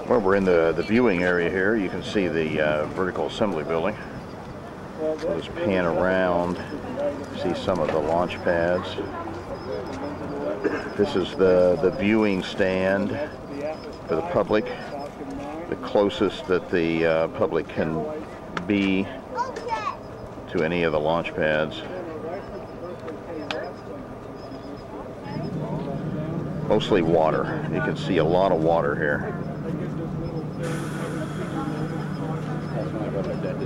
Well, we're in the viewing area here. You can see the vertical assembly building. We'll just pan around, see some of the launch pads. This is the viewing stand for the public, the closest that the public can be to any of the launch pads. Mostly water. You can see a lot of water here.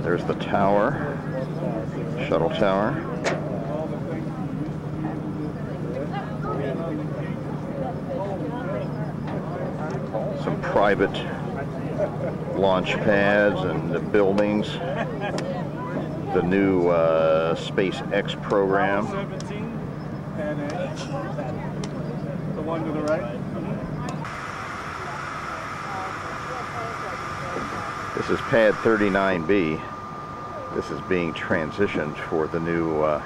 There's the tower, shuttle tower. Some private launch pads and the buildings. The new SpaceX program. The one to the right. This is pad 39B. This is being transitioned for the new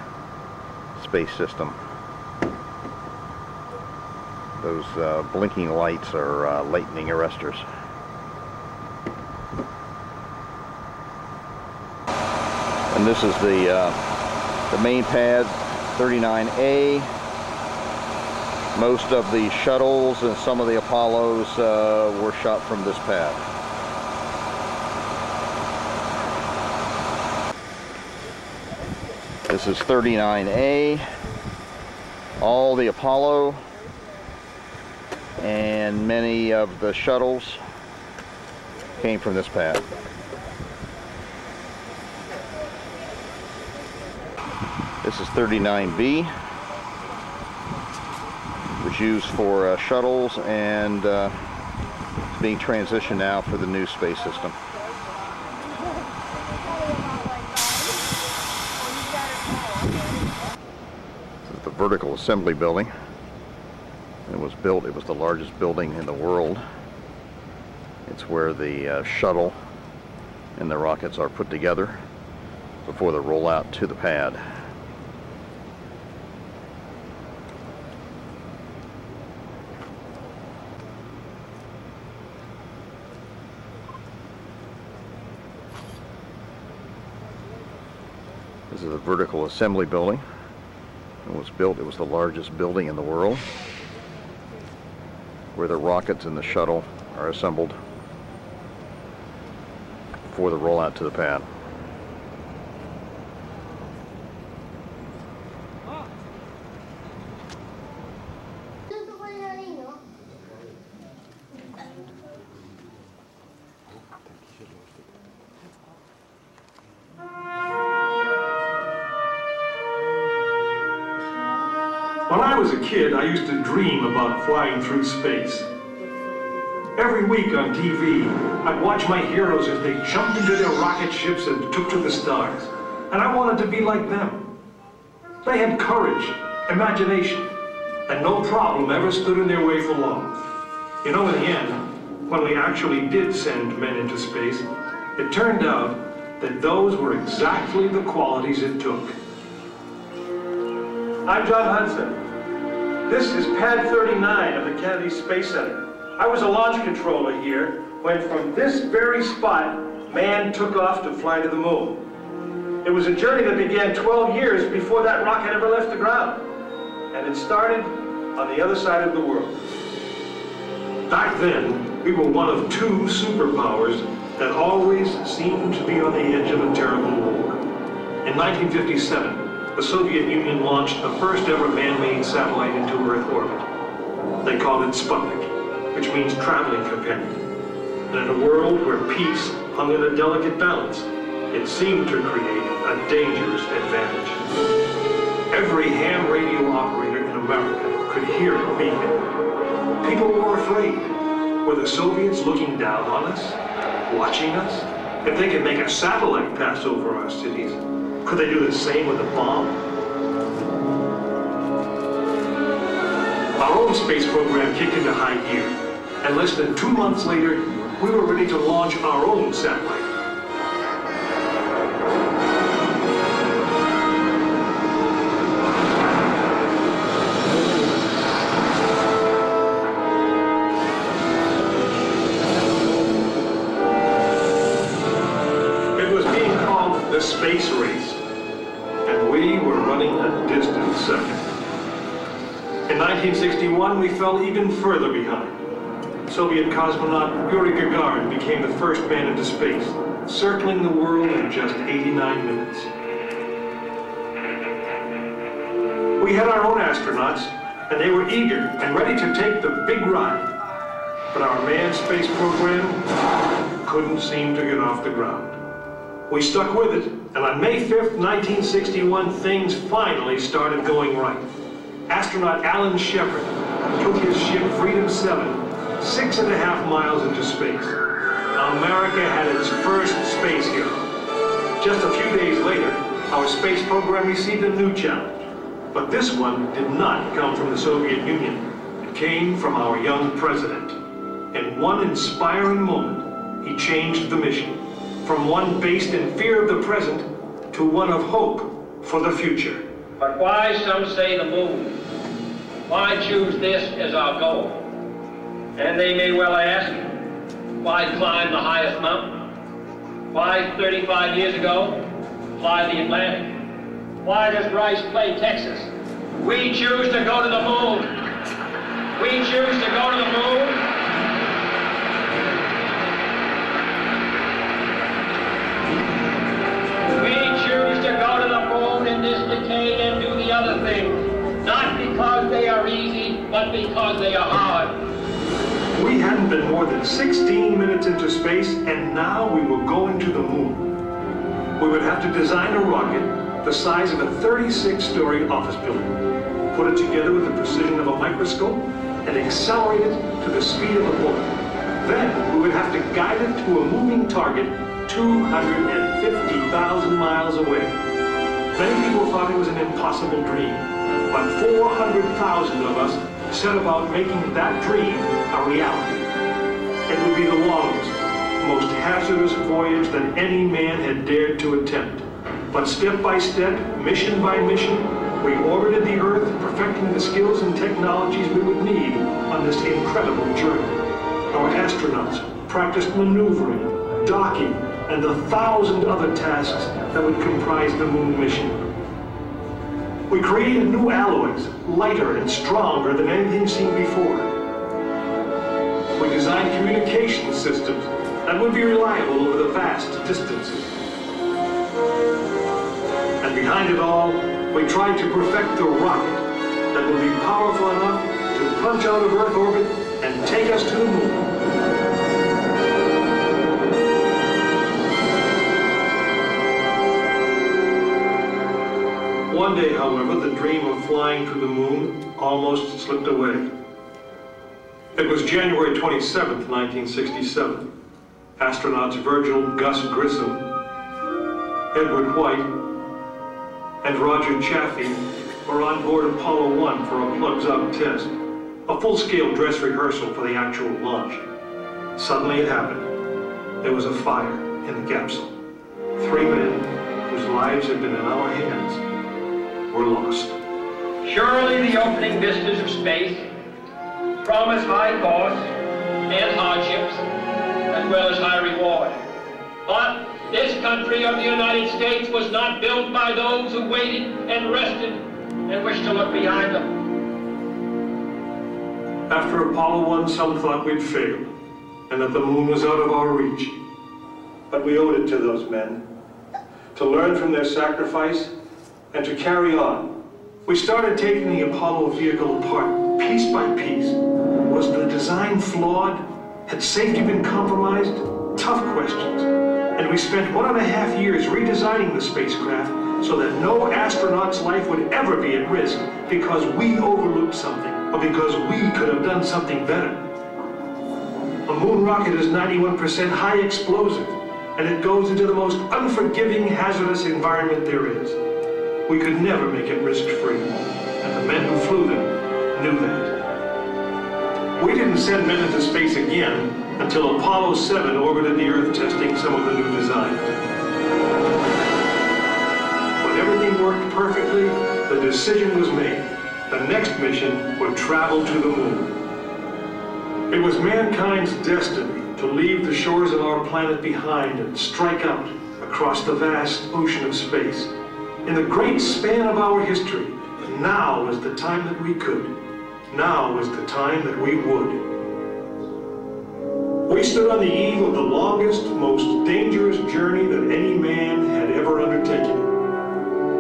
space system. Those blinking lights are lightning arresters. And this is the main pad, 39A. Most of the shuttles and some of the Apollos were shot from this pad. This is 39A. All the Apollo and many of the shuttles came from this pad. This is 39B. Was used for shuttles and it's being transitioned now for the new space system. This is the vertical assembly building. It was the largest building in the world. It's where the shuttle and the rockets are put together before they roll out to the pad. This is a vertical assembly building. It was the largest building in the world, where the rockets and the shuttle are assembled before the rollout to the pad. When I was a kid, I used to dream about flying through space. Every week on TV, I'd watch my heroes as they jumped into their rocket ships and took to the stars. And I wanted to be like them. They had courage, imagination, and no problem ever stood in their way for long. You know, in the end, when we actually did send men into space, it turned out that those were exactly the qualities it took. I'm John Hudson. This is pad 39 of the Kennedy Space Center. I was a launch controller here when from this very spot, man took off to fly to the moon. It was a journey that began 12 years before that rocket ever left the ground. And it started on the other side of the world. Back then, we were one of two superpowers that always seemed to be on the edge of a terrible war. In 1957, the Soviet Union launched the first ever man-made satellite into Earth orbit. They called it Sputnik, which means traveling companion. And in a world where peace hung in a delicate balance, it seemed to create a dangerous advantage. Every ham radio operator in America could hear it beeping. People were afraid. Were the Soviets looking down on us? Watching us? If they could make a satellite pass over our cities, could they do the same with a bomb? Our own space program kicked into high gear, and less than 2 months later, we were ready to launch our own satellite. second. In 1961, we fell even further behind. Soviet cosmonaut Yuri Gagarin became the first man into space, circling the world in just 89 minutes. We had our own astronauts, and they were eager and ready to take the big ride. But our manned space program couldn't seem to get off the ground. We stuck with it, and on May 5th, 1961, things finally started going right. Astronaut Alan Shepard took his ship Freedom 7 6.5 miles into space. America had its first space hero. Just a few days later, our space program received a new challenge. But this one did not come from the Soviet Union. It came from our young president. In one inspiring moment, he changed the mission from one based in fear of the present to one of hope for the future. But why, some say, the moon? Why choose this as our goal? And they may well ask, why climb the highest mountain? Why, 35 years ago, fly the Atlantic? Why does Rice play Texas? We choose to go to the moon. We choose to go to the moon. In this decade and do the other things, not because they are easy, but because they are hard. We hadn't been more than 16 minutes into space, and now we were going to the moon. We would have to design a rocket the size of a 36-story office building, put it together with the precision of a microscope, and accelerate it to the speed of a bullet. Then we would have to guide it to a moving target 250,000 miles away. Many people thought it was an impossible dream, but 400,000 of us set about making that dream a reality. It would be the longest, most hazardous voyage that any man had dared to attempt. But step by step, mission by mission, we orbited the Earth, perfecting the skills and technologies we would need on this incredible journey. Our astronauts practiced maneuvering, docking, and the 1,000 other tasks that would comprise the moon mission. We created new alloys, lighter and stronger than anything seen before. We designed communication systems that would be reliable over the vast distances. And behind it all, we tried to perfect the rocket that would be powerful enough to punch out of Earth orbit and take us to the moon. One day, however, the dream of flying to the moon almost slipped away. It was January 27th, 1967. Astronauts Virgil Gus Grissom, Edward White, and Roger Chaffee were on board Apollo 1 for a plugs-up test, a full-scale dress rehearsal for the actual launch. Suddenly it happened. There was a fire in the capsule. 3 men whose lives had been in our hands were lost. Surely the opening vistas of space promise high costs and hardships, as well as high reward. But this country of the United States was not built by those who waited and rested and wished to look behind them. After Apollo 1, some thought we'd failed, and that the moon was out of our reach. But we owed it to those men to learn from their sacrifice and to carry on. We started taking the Apollo vehicle apart, piece by piece. Was the design flawed? Had safety been compromised? Tough questions. And we spent 1.5 years redesigning the spacecraft so that no astronaut's life would ever be at risk because we overlooked something, or because we could have done something better. A moon rocket is 91% high explosive, and it goes into the most unforgiving, hazardous environment there is. We could never make it risk-free, and the men who flew them knew that. We didn't send men into space again until Apollo 7 orbited the Earth, testing some of the new designs. When everything worked perfectly, the decision was made. The next mission would travel to the moon. It was mankind's destiny to leave the shores of our planet behind and strike out across the vast ocean of space. In the great span of our history, now was the time that we could. Now was the time that we would. We stood on the eve of the longest, most dangerous journey that any man had ever undertaken.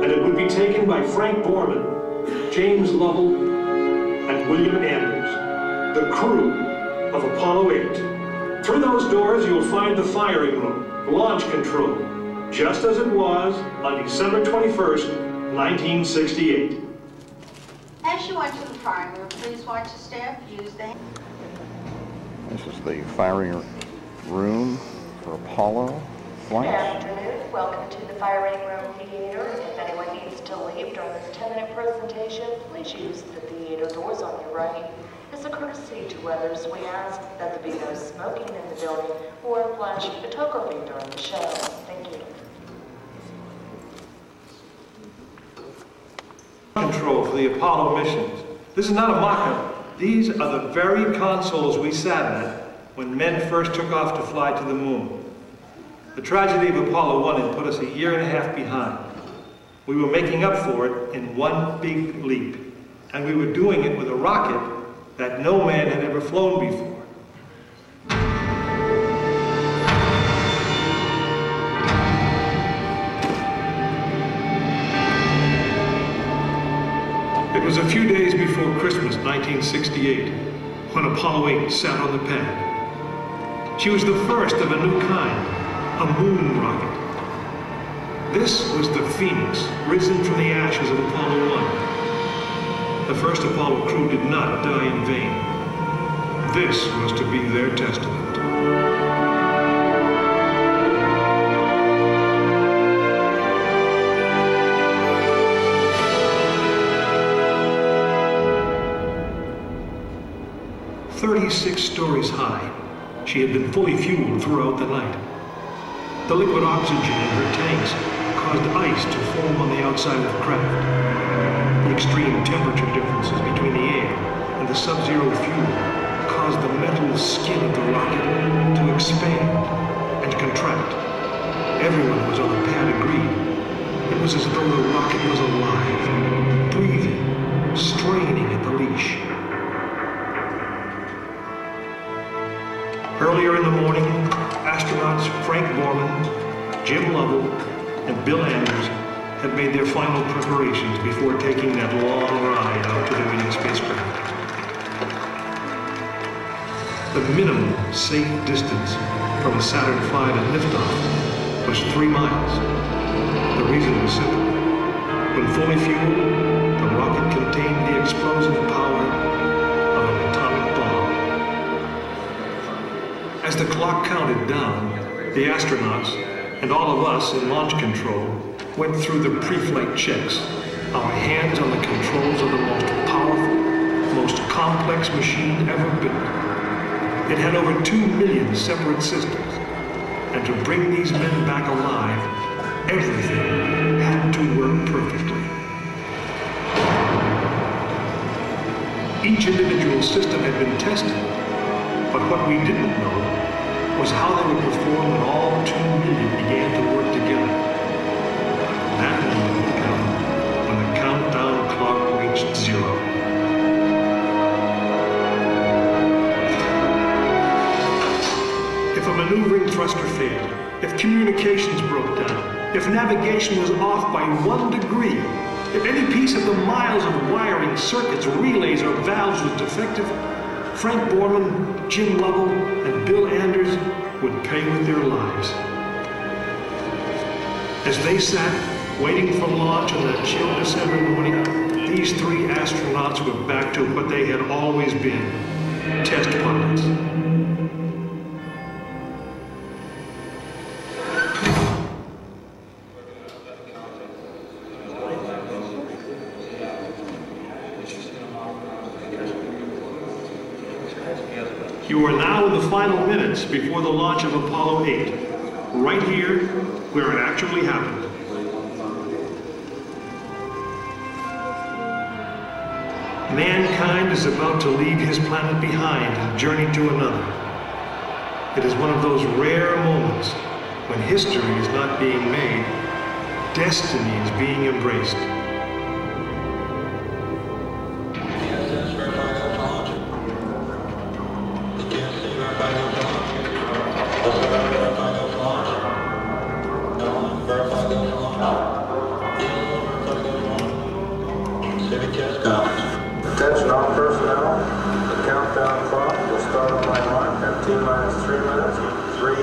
And it would be taken by Frank Borman, James Lovell, and William Anders, the crew of Apollo 8. Through those doors, you'll find the firing room, launch control, just as it was on December 21st, 1968. As you enter the firing room, please watch the staff use the... This is the firing room for Apollo flight. Good afternoon. Welcome to the firing room theater. If anyone needs to leave during this 10-minute presentation, please use the theater doors on your right. As a courtesy to others, we ask that there be no smoking in the building or flash photography during the show. Thank you. Control for the Apollo missions. This is not a mock-up. These are the very consoles we sat at when men first took off to fly to the moon. The tragedy of Apollo 1 had put us a year and a half behind. We were making up for it in one big leap, and we were doing it with a rocket that no man had ever flown before. It was a few days before Christmas 1968 when Apollo 8 sat on the pad. She was the first of a new kind, a moon rocket. This was the Phoenix, risen from the ashes of Apollo 1. The first Apollo crew did not die in vain. This was to be their testament. "36 stories high, she had been fully fueled throughout the night. The liquid oxygen in her tanks caused ice to form on the outside of the craft. The extreme temperature differences between the air and the sub-zero fuel caused the metal skin of the rocket to expand and contract. Everyone who was on the pad agreed. It was as though the rocket was alive, breathing, straining at the leash. Earlier in the morning, astronauts Frank Borman, Jim Lovell, and Bill Anders had made their final preparations before taking that long ride out to the waiting spacecraft. The minimum safe distance from Saturn V at liftoff was 3 miles. The reason was simple. When fully fueled, the rocket contained the explosive power of an atomic bomb. As the clock counted down, the astronauts and all of us in launch control went through the pre-flight checks, our hands on the controls of the most powerful, most complex machine ever built. It had over 2 million separate systems, and to bring these men back alive, everything had to work perfectly. Each individual system had been tested, but what we didn't know was how they would perform when all 2 million began to work together. That moment would come when the countdown clock reached 0. If a maneuvering thruster failed, if communications broke down, if navigation was off by 1 degree, if any piece of the miles of wiring, circuits, relays, or valves was defective, Frank Borman, Jim Lovell, and Bill Anders would pay with their lives. As they sat, waiting for launch on that chill December morning, these 3 astronauts were back to what they had always been, test pilots. You are now in the final minutes before the launch of Apollo 8, right here where it actually happened. Mankind is about to leave his planet behind and journey to another. It is one of those rare moments when history is not being made, destiny is being embraced. 3 minutes. 3, 2,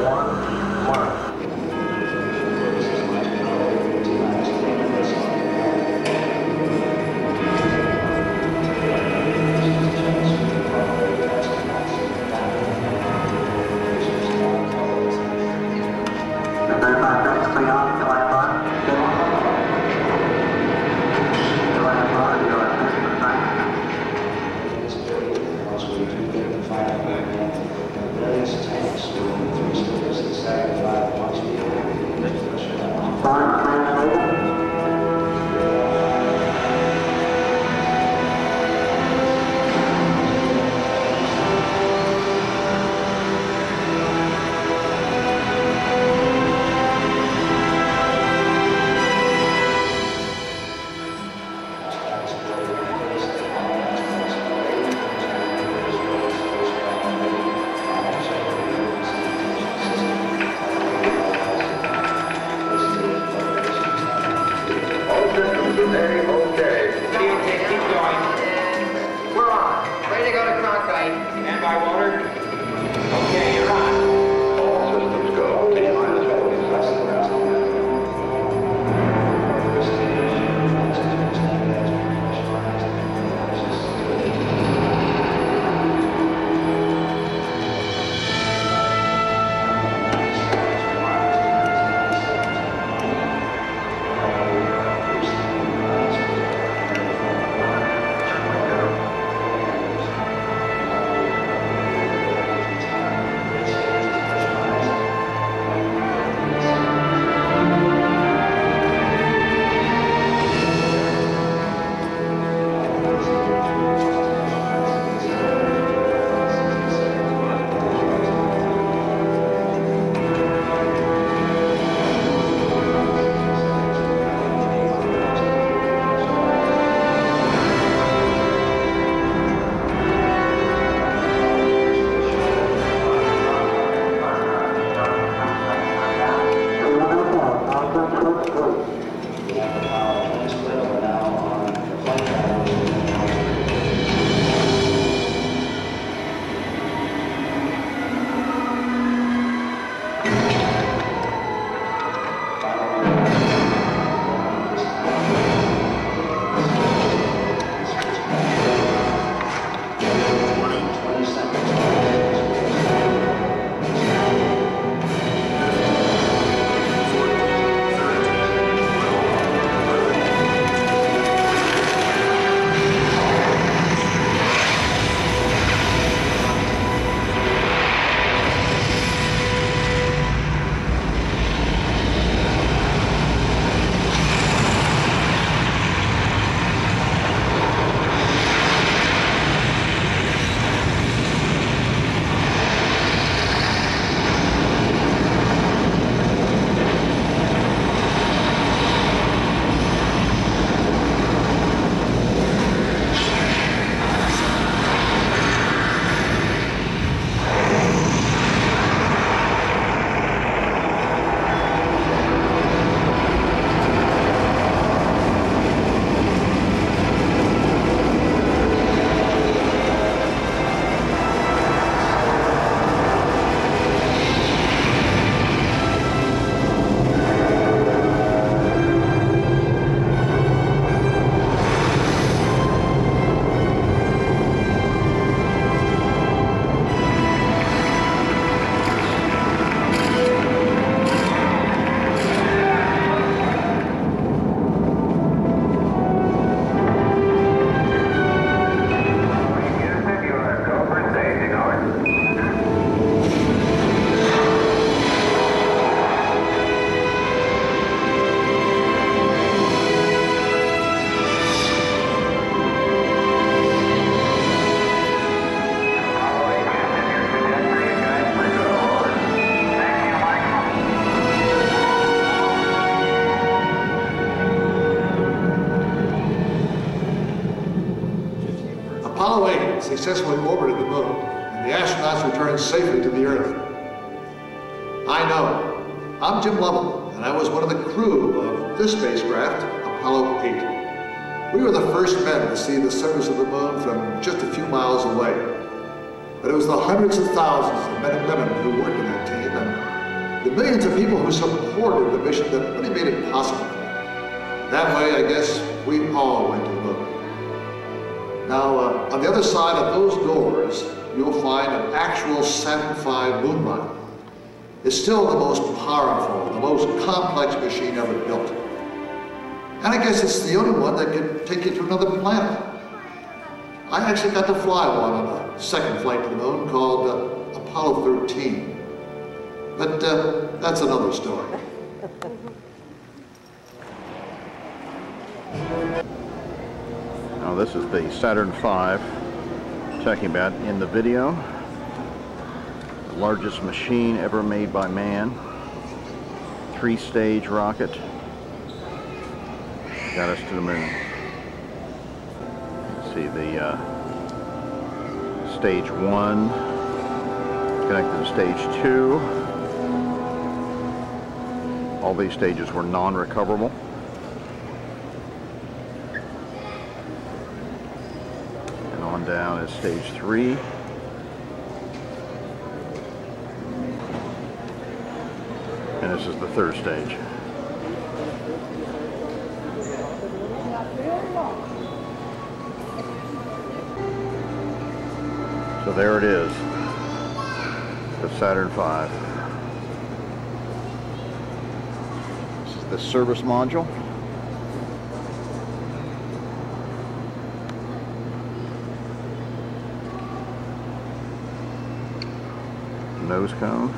1, mark. Apollo 8 successfully orbited the moon, and the astronauts returned safely to the Earth. I know. I'm Jim Lovell, and I was one of the crew of this spacecraft, Apollo 8. We were the first men to see the surface of the moon from just a few miles away. but it was the hundreds of thousands of men and women who worked in that team and the millions of people who supported the mission that really made it possible. That way, I guess, we all went to the moon. Now, on the other side of those doors, you'll find an actual Saturn V moon model. It's still the most powerful, the most complex machine ever built. And I guess it's the only one that can take you to another planet. I actually got to fly one on a second flight to the moon called Apollo 13. But that's another story. Now this is the Saturn V talking about in the video. The largest machine ever made by man. 3-stage rocket. Got us to the moon. See the stage 1 connected to stage 2. All these stages were non-recoverable. And on down is stage 3. And this is the 3rd stage. So there it is, the Saturn V. This is the service module. Nose cone.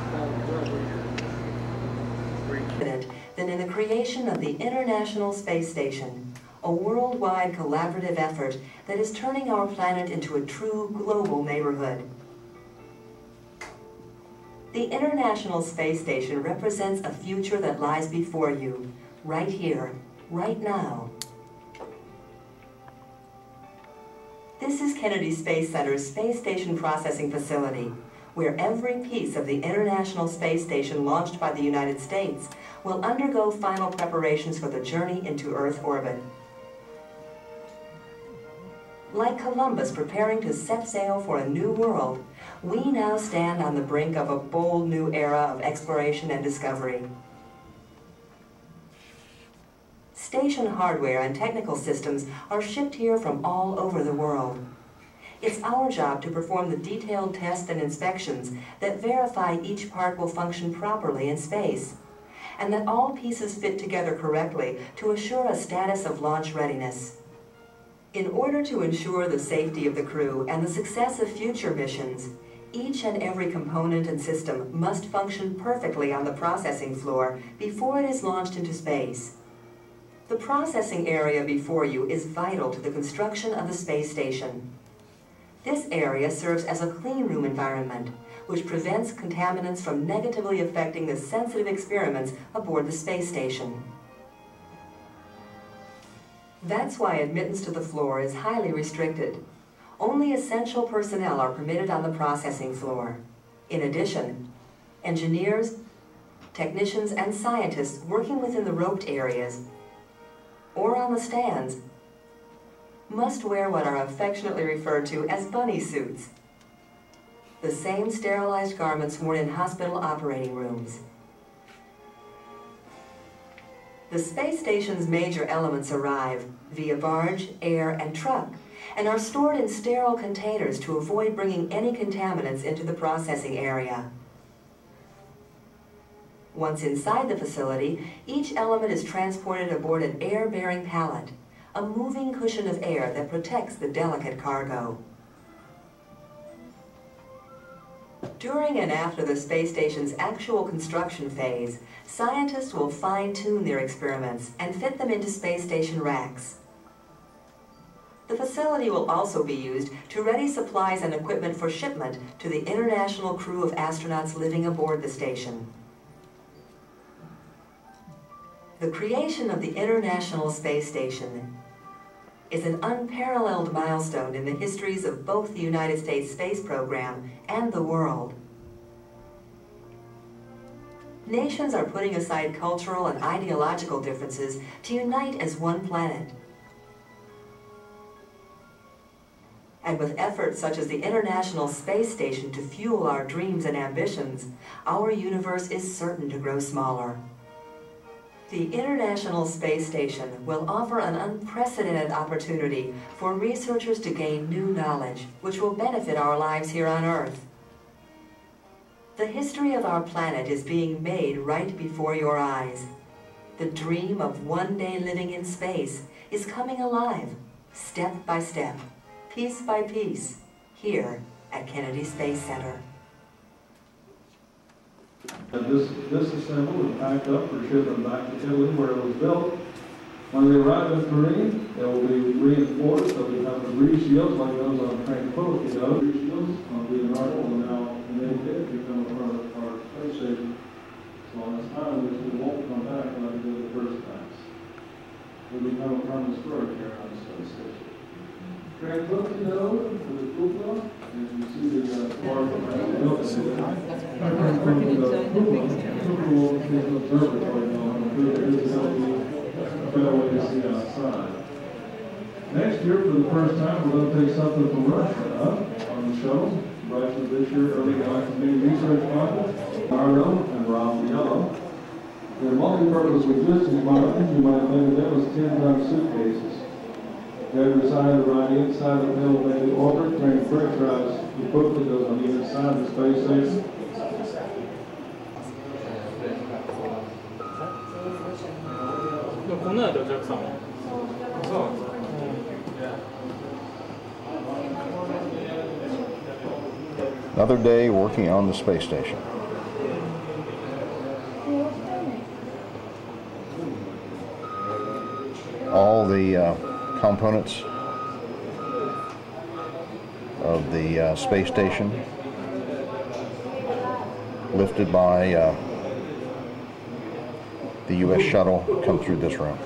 Than in the creation of the International Space Station, a worldwide collaborative effort that is turning our planet into a true global neighborhood. The International Space Station represents a future that lies before you, right here, right now. This is Kennedy Space Center's Space Station Processing Facility, where every piece of the International Space Station launched by the United States will undergo final preparations for the journey into Earth orbit. Like Columbus preparing to set sail for a new world, we now stand on the brink of a bold new era of exploration and discovery. Station hardware and technical systems are shipped here from all over the world. It's our job to perform the detailed tests and inspections that verify each part will function properly in space, and that all pieces fit together correctly to assure a status of launch readiness. In order to ensure the safety of the crew and the success of future missions, each and every component and system must function perfectly on the processing floor before it is launched into space. The processing area before you is vital to the construction of the space station. This area serves as a clean room environment, which prevents contaminants from negatively affecting the sensitive experiments aboard the space station. That's why admittance to the floor is highly restricted. Only essential personnel are permitted on the processing floor. In addition, engineers, technicians, and scientists working within the roped areas or on the stands must wear what are affectionately referred to as bunny suits, the same sterilized garments worn in hospital operating rooms. The space station's major elements arrive via barge, air, and truck, and are stored in sterile containers to avoid bringing any contaminants into the processing area. Once inside the facility, each element is transported aboard an air-bearing pallet, a moving cushion of air that protects the delicate cargo. During and after the space station's actual construction phase, scientists will fine-tune their experiments and fit them into space station racks. The facility will also be used to ready supplies and equipment for shipment to the international crew of astronauts living aboard the station. The creation of the International Space Station is an unparalleled milestone in the histories of both the United States space program and the world. Nations are putting aside cultural and ideological differences to unite as one planet. And with efforts such as the International Space Station to fuel our dreams and ambitions, our universe is certain to grow smaller. The International Space Station will offer an unprecedented opportunity for researchers to gain new knowledge, which will benefit our lives here on Earth. The history of our planet is being made right before your eyes. The dream of one day living in space is coming alive, step by step, piece by piece, here at Kennedy Space Center. Disassembled and packed up for shipment back to Italy where it was built. When they arrive in Turin, they will be reinforced. They'll become debris shields like those on Tranquility does. Debris shields on Leonardo will now naked become a part of our space station. So on this time, which we won't come back like we did the first time. We'll become a permanent storage here on the space station. Tranquility node for the cupola, as you see the bar from the cupola is an observatory now, and there is a better way to see outside. Next year, for the first time, we're going to take something from Russia up on the shuttle. Russia this year, early galactic research project, Arno and Raphael. They're multi-purpose logistics models. You might think of them as 10-ton suitcases. They're designed to ride inside the elevated orbit, carrying pressurized equipment goes on the inside of the space station. Another day working on the space station. All the components of the space station lifted by the U.S. shuttle come through this room.